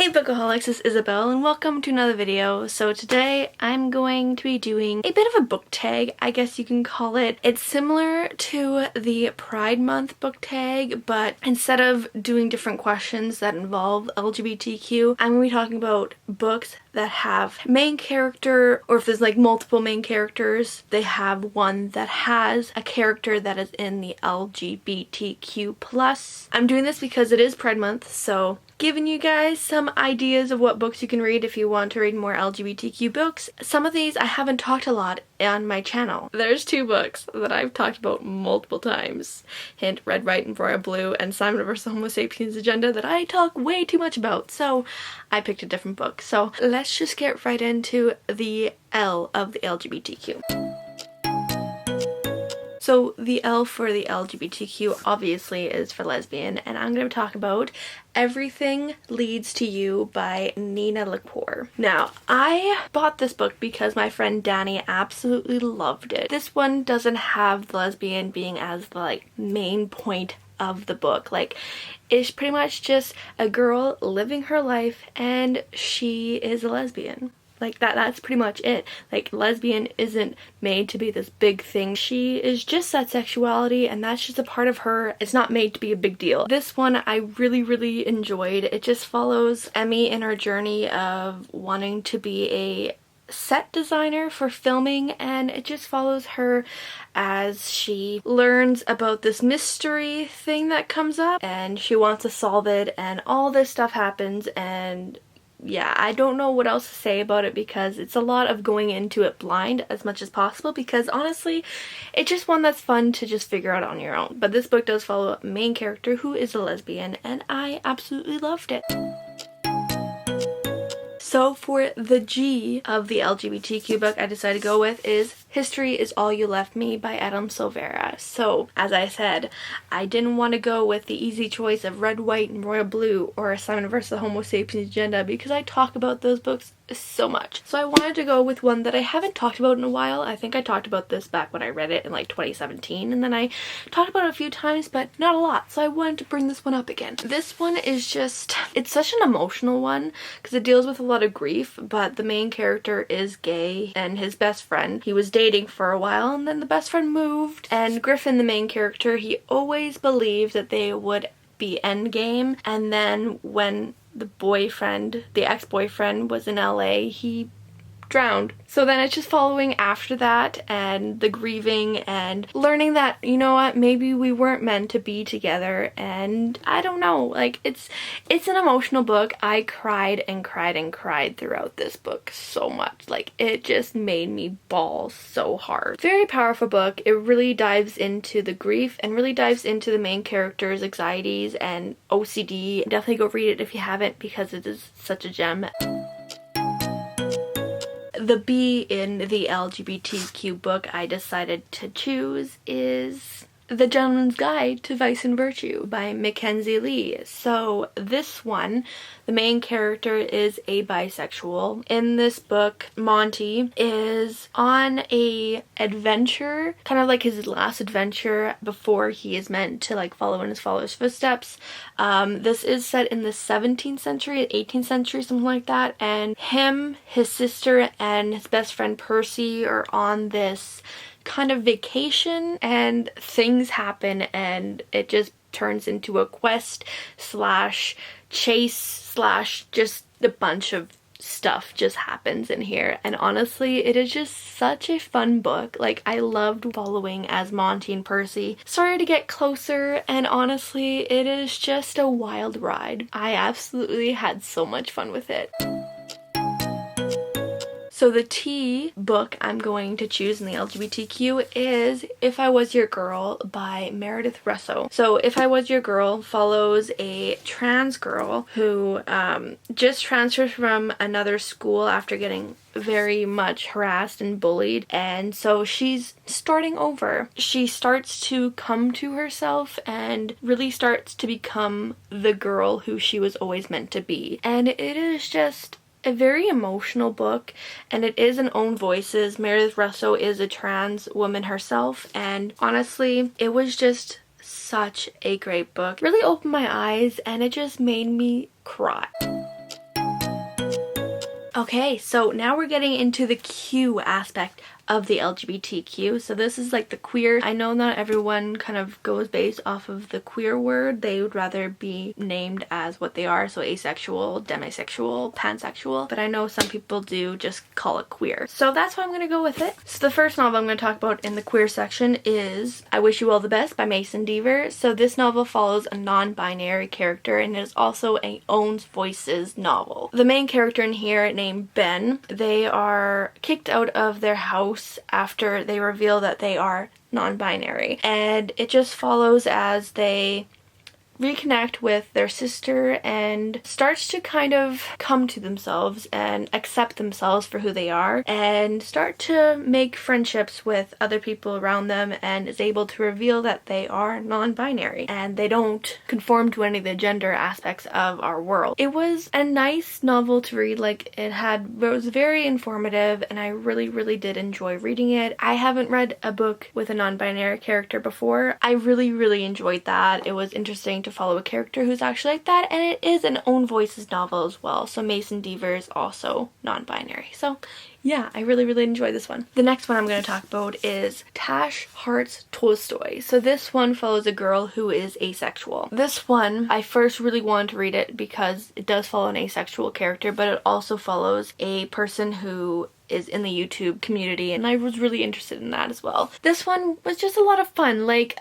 Hey Bookaholics, it's Isabel and welcome to another video. So today I'm going to be doing a bit of a book tag, I guess you can call it. It's similar to the Pride Month book tag, but instead of doing different questions that involve LGBTQ, I'm going to be talking about books that have main character, or if there's like multiple main characters, they have one that has a character that is in the LGBTQ+. I'm doing this because it is Pride Month, so giving you guys some ideas of what books you can read if you want to read more LGBTQ books. Some of these I haven't talked a lot on my channel. There's two books that I've talked about multiple times. Hint, Red, White, and Royal Blue, and Simon vs. Homo Sapiens Agenda that I talk way too much about, so I picked a different book. So let's just get right into the L of the LGBTQ. So the L for the LGBTQ obviously is for lesbian, and I'm going to talk about Everything Leads to You by Nina Lacour. Now, I bought this book because my friend Danny absolutely loved it. This one doesn't have the lesbian being as the like main point of the book. Like, it's pretty much just a girl living her life and she is a lesbian. Like that's pretty much it. Like, lesbian isn't made to be this big thing. She is just that sexuality and that's just a part of her. It's not made to be a big deal. This one I really enjoyed. It just follows Emmy in her journey of wanting to be a set designer for filming, and it just follows her as she learns about this mystery thing that comes up and she wants to solve it, and all this stuff happens. And yeah, I don't know what else to say about it because it's a lot of going into it blind as much as possible, because honestly it's just one that's fun to just figure out on your own. But this book does follow a main character who is a lesbian and I absolutely loved it. So for the G of the LGBTQ book I decided to go with is History Is All You Left Me by Silvera. So as I said, I didn't want to go with the easy choice of Red, White, and Royal Blue or Simon vs. Homo Sapiens Agenda because I talk about those books so much. So I wanted to go with one that I haven't talked about in a while. I think I talked about this back when I read it in like 2017, and then I talked about it a few times but not a lot, so I wanted to bring this one up again. This one is just, it's such an emotional one because it deals with a lot of grief, but the main character is gay and his best friend, he was dating for a while and then the best friend moved, and Griffin, the main character, he always believed that they would be endgame, and then when the ex-boyfriend was in LA, he drowned. So then it's just following after that and the grieving and learning that, you know what, maybe we weren't meant to be together. And I don't know, like it's an emotional book. I cried and cried and cried throughout this book so much. Like, it just made me bawl so hard. Very powerful book. It really dives into the grief and really dives into the main character's anxieties and OCD. Definitely go read it if you haven't because it is such a gem. The B in the LGBTQ book I decided to choose is The Gentleman's Guide to Vice and Virtue by Mackenzie Lee. So this one, the main character is a bisexual. In this book, Monty is on a adventure, kind of like his last adventure before he is meant to like follow in his father's footsteps. This is set in the 17th century, 18th century, something like that, and him, his sister, and his best friend Percy are on this kind of vacation and things happen and it just turns into a quest slash chase slash just a bunch of stuff just happens in here. And honestly, it is just such a fun book. Like, I loved following as Monty and Percy started to get closer, and honestly it is just a wild ride. I absolutely had so much fun with it. So the T book I'm going to choose in the LGBTQ is If I Was Your Girl by Meredith Russo. So If I Was Your Girl follows a trans girl who just transfers from another school after getting very much harassed and bullied, and so she's starting over. She starts to come to herself and really starts to become the girl who she was always meant to be. And it is just a very emotional book, and it is in own voices. Meredith Russo is a trans woman herself, and honestly, it was just such a great book. Really opened my eyes, and it just made me cry. Okay, so now we're getting into the Q aspect of the LGBTQ. So this is like the queer. I know not everyone kind of goes based off of the queer word. They would rather be named as what they are, so asexual, demisexual, pansexual, but I know some people do just call it queer. So that's why I'm gonna go with it. So the first novel I'm gonna talk about in the queer section is I Wish You All the Best by Mason Deaver. So this novel follows a non-binary character and is also a Owns Voices novel. The main character in here, named Ben, they are kicked out of their house after they reveal that they are non-binary, and it just follows as they reconnect with their sister and starts to kind of come to themselves and accept themselves for who they are and start to make friendships with other people around them, and is able to reveal that they are non-binary and they don't conform to any of the gender aspects of our world. It was a nice novel to read. Like, it was very informative and I really did enjoy reading it. I haven't read a book with a non-binary character before. I really enjoyed that. It was interesting to follow a character who's actually like that, and it is an Own Voices novel as well. So Mason Deaver is also non-binary. So yeah, I really enjoyed this one. The next one I'm going to talk about is Tash Hearts Tolstoy. So this one follows a girl who is asexual. This one, I first really wanted to read it because it does follow an asexual character, but it also follows a person who is in the YouTube community, and I was really interested in that as well. This one was just a lot of fun. Like,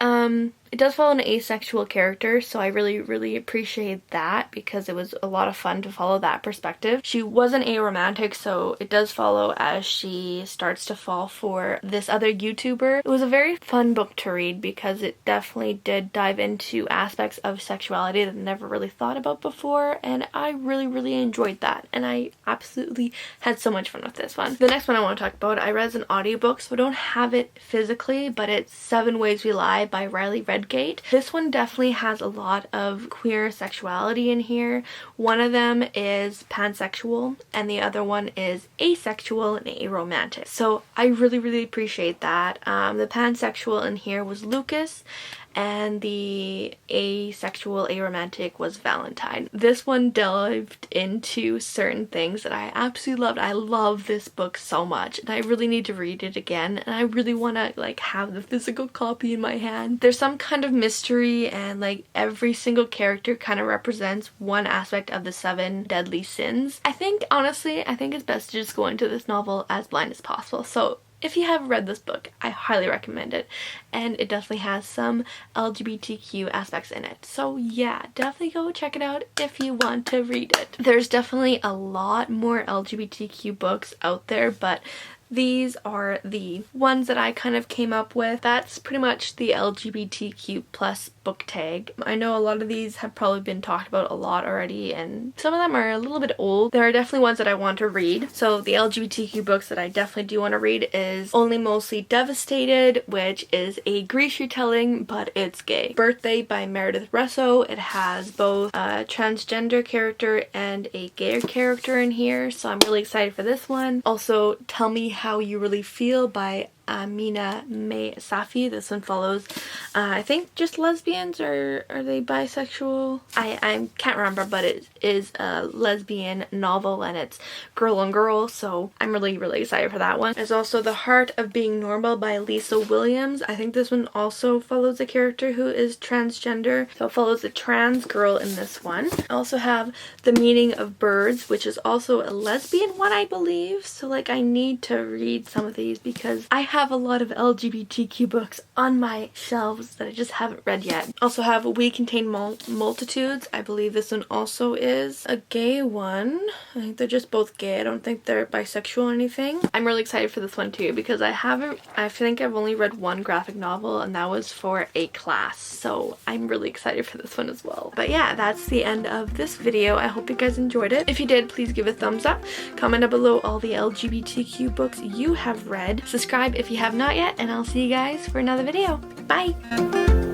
it does follow an asexual character, so I really appreciate that because it was a lot of fun to follow that perspective. She wasn't aromantic, so it does follow as she starts to fall for this other YouTuber. It was a very fun book to read because it definitely did dive into aspects of sexuality that I never really thought about before, and I really enjoyed that, and I absolutely had so much fun with this one. The next one I want to talk about, I read as an audiobook, so I don't have it physically, but it's 7 Ways We Lie by Riley Redgate. This one definitely has a lot of queer sexuality in here. One of them is pansexual and the other one is asexual and aromantic. So I really appreciate that. The pansexual in here was Lucas, and the asexual aromantic was Valentine. This one delved into certain things that I absolutely loved. I love this book so much and I really need to read it again, and I really want to like have the physical copy in my hand. There's some kind of mystery, and like every single character kind of represents one aspect of the 7 deadly sins. Honestly, I think it's best to just go into this novel as blind as possible. So if you have read this book, I highly recommend it, and it definitely has some LGBTQ aspects in it. So yeah, definitely go check it out if you want to read it. There's definitely a lot more LGBTQ books out there, but these are the ones that I kind of came up with. That's pretty much the LGBTQ plus book tag. I know a lot of these have probably been talked about a lot already, and some of them are a little bit old. There are definitely ones that I want to read. So the LGBTQ books that I definitely do want to read is Only Mostly Devastated, which is a Greece retelling, but it's gay. Birthday by Meredith Russo. It has both a transgender character and a gay character in here, so I'm really excited for this one. Also, Tell Me How You Really Feel by Aminah Safi. This one follows I think just lesbians, or are they bisexual? I can't remember, but it is a lesbian novel and it's girl on girl, so I'm really excited for that one. There's also The Heart of Being Normal by Lisa Williams. I think this one also follows a character who is transgender, so it follows a trans girl in this one. I also have The Meaning of Birds, which is also a lesbian one, I believe, so like I need to read some of these because I have a lot of LGBTQ books on my shelves that I just haven't read yet. Also have We Contain Multitudes. I believe this one also is a gay one. I think they're just both gay. I don't think they're bisexual or anything. I'm really excited for this one too because I think I've only read one graphic novel, and that was for a class, so I'm really excited for this one as well. But yeah, that's the end of this video. I hope you guys enjoyed it. If you did, please give a thumbs up. Comment down below all the LGBTQ books you have read. Subscribe if you have not yet, and I'll see you guys for another video. Bye!